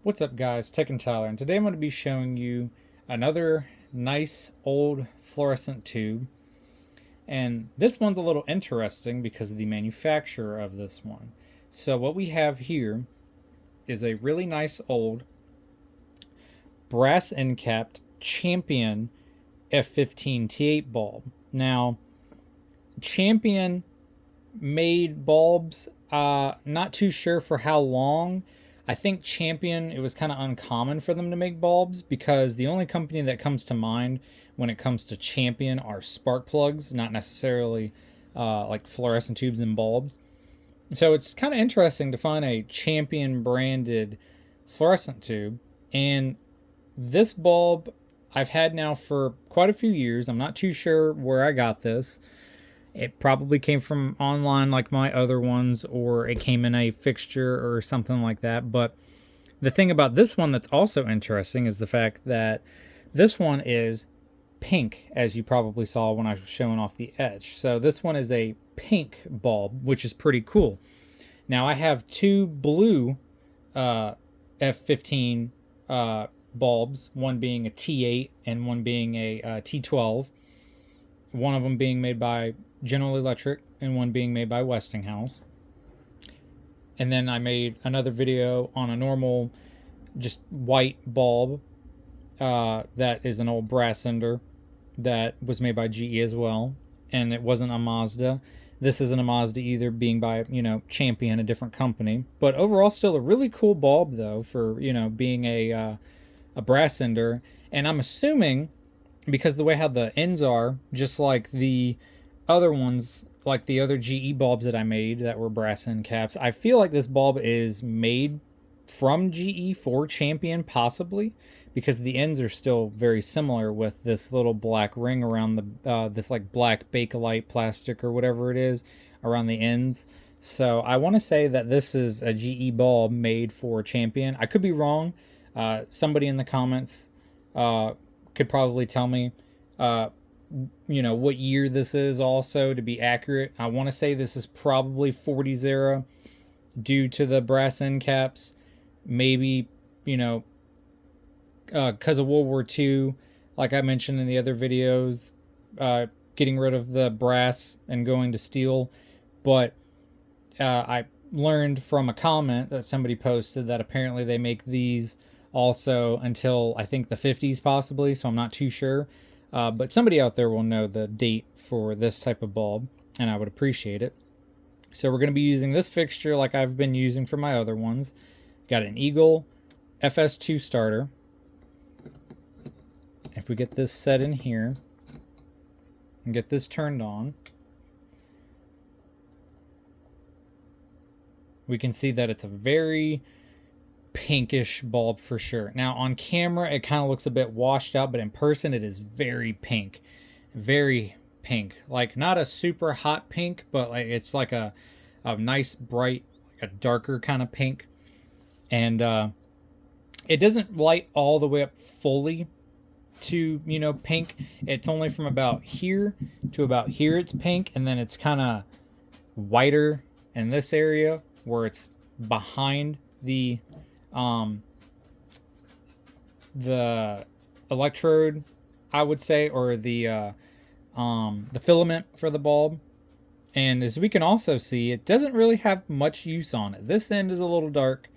What's up guys, Tech and Tyler, and today I'm going to be showing you another nice old fluorescent tube. And this one's a little interesting because of the manufacturer of this one. So what we have here is a really nice old brass end capped Champion F15 T8 bulb. Now, Champion made bulbs, not too sure for how long. I think Champion, it was kind of uncommon for them to make bulbs because the only company that comes to mind when it comes to Champion are spark plugs, not necessarily like fluorescent tubes and bulbs. So it's kind of interesting to find a Champion branded fluorescent tube. And this bulb I've had now for quite a few years. I'm not too sure where I got this. It probably came from online like my other ones, or it came in a fixture or something like that. But the thing about this one that's also interesting is the fact that this one is pink, as you probably saw when I was showing off the edge. So this one is a pink bulb, which is pretty cool. Now I have two blue F15 bulbs, one being a T8 and one being a T12. One of them being made by General Electric and one being made by Westinghouse. And then I made another video on a normal just white bulb that is an old brass ender that was made by GE as well, and it wasn't a Mazda. This isn't a Mazda either, being by, Champion, a different company. But overall, still a really cool bulb though, for being a brass ender. And I'm assuming, because the way how the ends are, just like the other ones, like the other GE bulbs that I made that were brass end caps, I feel like this bulb is made from GE for Champion, possibly, because the ends are still very similar with this little black ring around the this like black Bakelite plastic or whatever it is around the ends. So I want to say that this is a GE bulb made for Champion. I could be wrong. Somebody in the comments could probably tell me what year this is also to be accurate. I want to say this is probably 40s era due to the brass end caps. Maybe, because of World War II, like I mentioned in the other videos, getting rid of the brass and going to steel. But I learned from a comment that somebody posted that apparently they make these also until I think the 50s possibly, so I'm not too sure. But somebody out there will know the date for this type of bulb, and I would appreciate it. So we're going to be using this fixture like I've been using for my other ones. Got an Eagle FS2 starter. If we get this set in here and get this turned on, we can see that it's a very pinkish bulb for sure. Now on camera it kind of looks a bit washed out, but in person it is very pink. Very pink. Like not a super hot pink, but like it's like a nice bright, like a darker kind of pink. And it doesn't light all the way up fully to pink. It's only from about here to about here it's pink, and then it's kind of whiter in this area where it's behind the electrode, I would say, or the filament for the bulb. And as we can also see, it doesn't really have much use on it. This end is a little dark,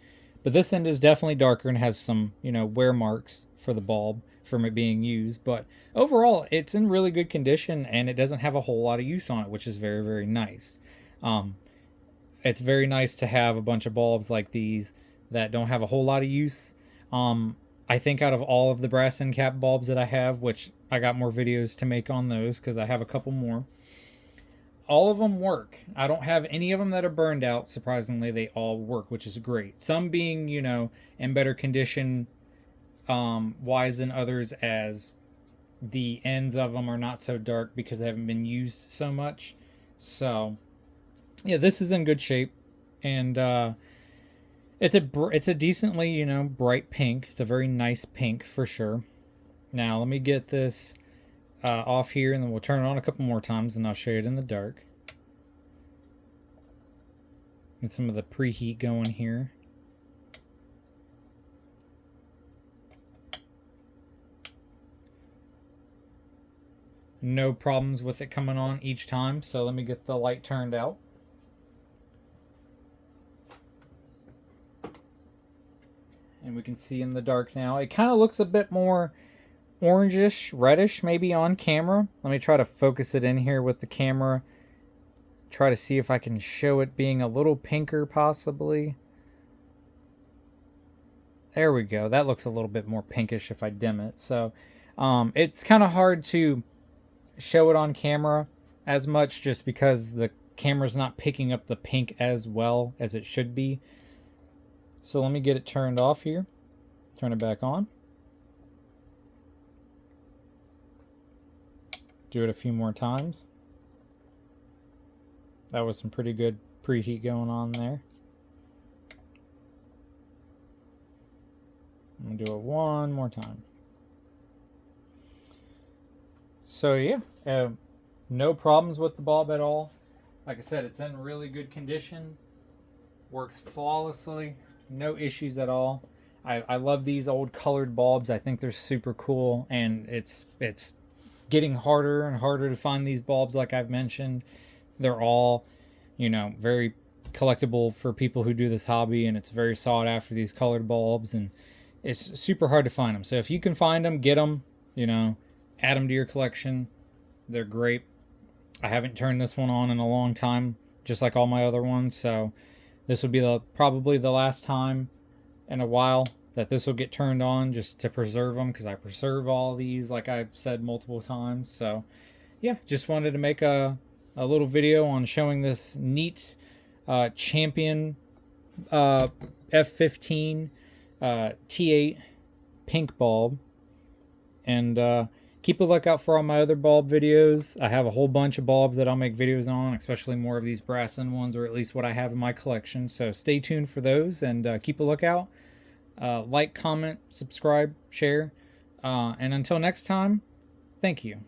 but this end is definitely darker and has some wear marks for the bulb from it being used. But overall it's in really good condition, and it doesn't have a whole lot of use on it, which is very, very nice. It's very nice to have a bunch of bulbs like these that don't have a whole lot of use. I think out of all of the brass end cap bulbs that I have, which I got more videos to make on those because I have a couple more, all of them work. I don't have any of them that are burned out. Surprisingly, they all work, which is great. Some being, in better condition wise than others, as the ends of them are not so dark because they haven't been used so much. So yeah, this is in good shape, and it's a decently bright pink. It's a very nice pink for sure. Now let me get this off here, and then we'll turn it on a couple more times, and I'll show you it in the dark. Get some of the preheat going here. No problems with it coming on each time. So let me get the light turned out. And we can see in the dark now. It kind of looks a bit more orangish, reddish maybe on camera. Let me try to focus it in here with the camera. Try to see if I can show it being a little pinker possibly. There we go. That looks a little bit more pinkish if I dim it. So it's kind of hard to show it on camera as much just because the camera's not picking up the pink as well as it should be. So let me get it turned off here. Turn it back on. Do it a few more times. That was some pretty good preheat going on there. I'm going to do it one more time. So yeah, no problems with the bulb at all. Like I said, it's in really good condition. Works flawlessly. No issues at all. I love these old colored bulbs. I think they're super cool, and it's getting harder and harder to find these bulbs like I've mentioned. They're all, very collectible for people who do this hobby, and it's very sought after, these colored bulbs, and it's super hard to find them. So if you can find them, get them, add them to your collection. They're great. I haven't turned this one on in a long time, just like all my other ones, so this would be probably the last time in a while that this will get turned on, just to preserve them, because I preserve all these like I've said multiple times. So yeah, just wanted to make a little video on showing this neat Champion F15 T8 pink bulb. And keep a lookout for all my other bulb videos. I have a whole bunch of bulbs that I'll make videos on, especially more of these brass-in ones, or at least what I have in my collection. So stay tuned for those, and keep a lookout. Like, comment, subscribe, share. And until next time, thank you.